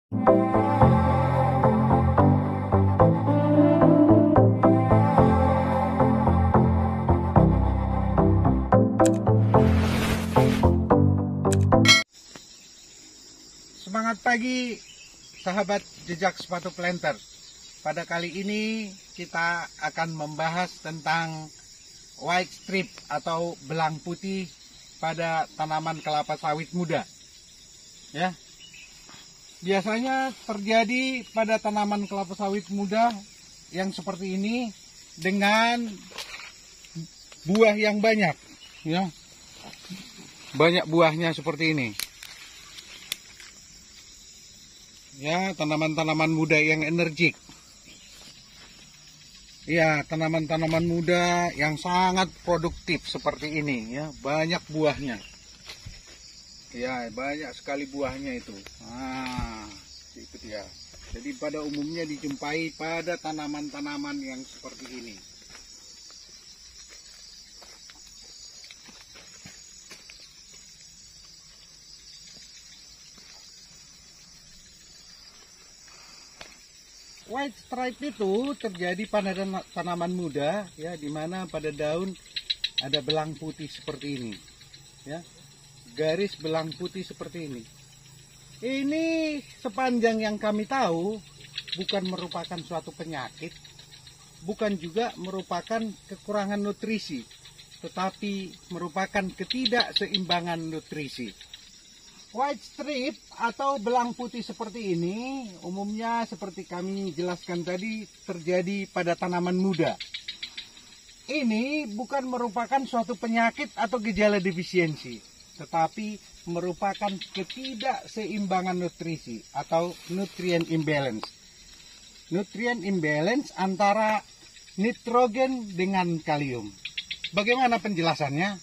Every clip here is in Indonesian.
Semangat pagi sahabat jejak sepatu planter. Pada kali ini kita akan membahas tentang white strip atau belang putih pada tanaman kelapa sawit muda. Ya. Biasanya terjadi pada tanaman kelapa sawit muda yang seperti ini dengan buah yang banyak, ya. Banyak buahnya seperti ini. Ya, tanaman-tanaman muda yang energik. Ya, tanaman-tanaman muda yang sangat produktif seperti ini, ya, banyak buahnya. Ya, banyak sekali buahnya itu. Nah, itu dia. Jadi pada umumnya dijumpai pada tanaman-tanaman yang seperti ini. White stripe itu terjadi pada tanaman muda, ya, di mana pada daun ada belang putih seperti ini, ya, garis belang putih seperti ini. Ini sepanjang yang kami tahu bukan merupakan suatu penyakit, bukan juga merupakan kekurangan nutrisi, tetapi merupakan ketidakseimbangan nutrisi. White strip atau belang putih seperti ini umumnya seperti kami jelaskan tadi terjadi pada tanaman muda. Ini bukan merupakan suatu penyakit atau gejala defisiensi, tetapi merupakan ketidakseimbangan nutrisi atau nutrient imbalance. Nutrient imbalance antara nitrogen dengan kalium. Bagaimana penjelasannya?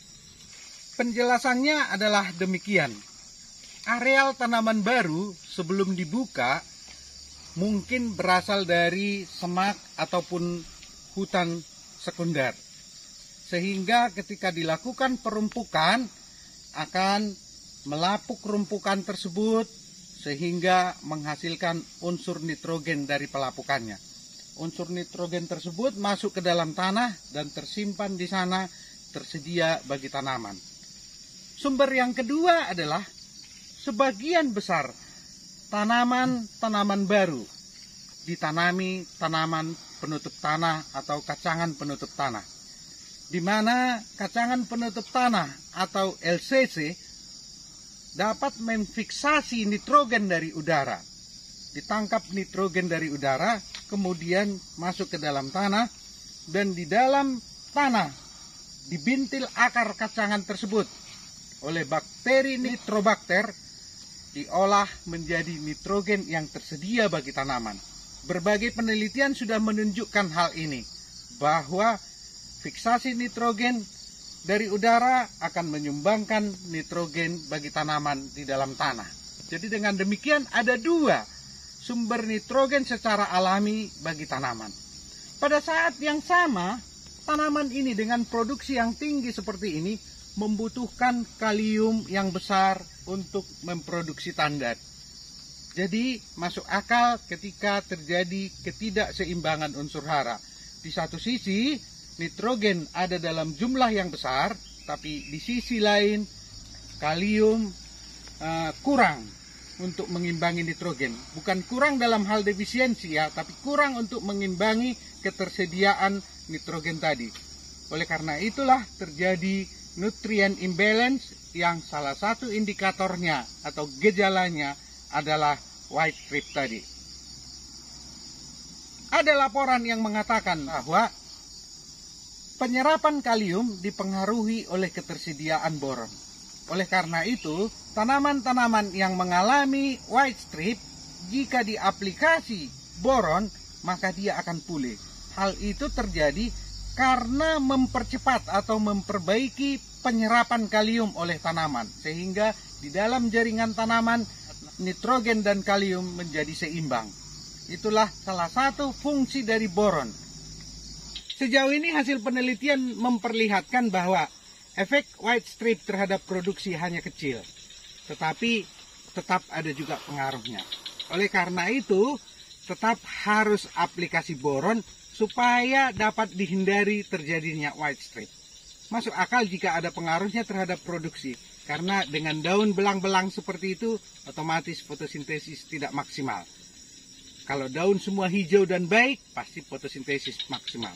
Penjelasannya adalah demikian. Areal tanaman baru sebelum dibuka mungkin berasal dari semak ataupun hutan sekunder. Sehingga ketika dilakukan perumpukan akan melapuk rumpukan tersebut sehingga menghasilkan unsur nitrogen dari pelapukannya. Unsur nitrogen tersebut masuk ke dalam tanah dan tersimpan di sana, tersedia bagi tanaman. Sumber yang kedua adalah sebagian besar tanaman-tanaman baru ditanami tanaman penutup tanah atau kacangan penutup tanah, di mana kacangan penutup tanah atau LCC dapat memfiksasi nitrogen dari udara. Ditangkap nitrogen dari udara, kemudian masuk ke dalam tanah, dan di dalam tanah dibintil akar kacangan tersebut oleh bakteri nitrobakter, diolah menjadi nitrogen yang tersedia bagi tanaman. Berbagai penelitian sudah menunjukkan hal ini, bahwa fiksasi nitrogen dari udara akan menyumbangkan nitrogen bagi tanaman di dalam tanah. Jadi dengan demikian ada dua sumber nitrogen secara alami bagi tanaman. Pada saat yang sama, tanaman ini dengan produksi yang tinggi seperti ini membutuhkan kalium yang besar untuk memproduksi tandat. Jadi masuk akal ketika terjadi ketidakseimbangan unsur hara. Di satu sisi nitrogen ada dalam jumlah yang besar, tapi di sisi lain kalium kurang untuk mengimbangi nitrogen. Bukan kurang dalam hal defisiensi, ya, tapi kurang untuk mengimbangi ketersediaan nitrogen tadi. Oleh karena itulah terjadi nutrient imbalance yang salah satu indikatornya atau gejalanya adalah white strip tadi. Ada laporan yang mengatakan bahwa penyerapan kalium dipengaruhi oleh ketersediaan boron. Oleh karena itu, tanaman-tanaman yang mengalami white strip, jika diaplikasi boron, maka dia akan pulih. Hal itu terjadi karena mempercepat atau memperbaiki penyerapan kalium oleh tanaman, sehingga di dalam jaringan tanaman nitrogen dan kalium menjadi seimbang. Itulah salah satu fungsi dari boron. Sejauh ini hasil penelitian memperlihatkan bahwa efek white strip terhadap produksi hanya kecil, tetapi tetap ada juga pengaruhnya. Oleh karena itu, tetap harus aplikasi boron supaya dapat dihindari terjadinya white strip. Masuk akal jika ada pengaruhnya terhadap produksi, karena dengan daun belang-belang seperti itu, otomatis fotosintesis tidak maksimal. Kalau daun semua hijau dan baik, pasti fotosintesis maksimal.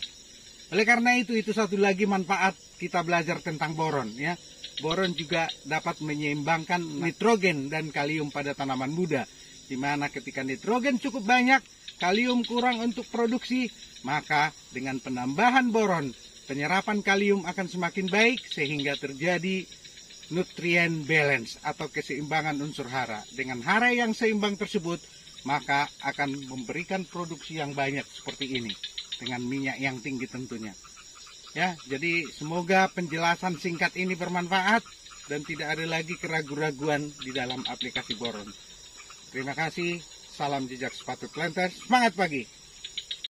Oleh karena itu satu lagi manfaat kita belajar tentang boron, ya. Boron juga dapat menyeimbangkan nitrogen dan kalium pada tanaman muda, di mana ketika nitrogen cukup banyak, kalium kurang untuk produksi, maka dengan penambahan boron, penyerapan kalium akan semakin baik sehingga terjadi nutrient balance atau keseimbangan unsur hara. Dengan hara yang seimbang tersebut, maka akan memberikan produksi yang banyak seperti ini dengan minyak yang tinggi tentunya. Ya, jadi semoga penjelasan singkat ini bermanfaat dan tidak ada lagi keraguan-raguan di dalam aplikasi boron. Terima kasih. Salam jejak sepatu planters. Semangat pagi.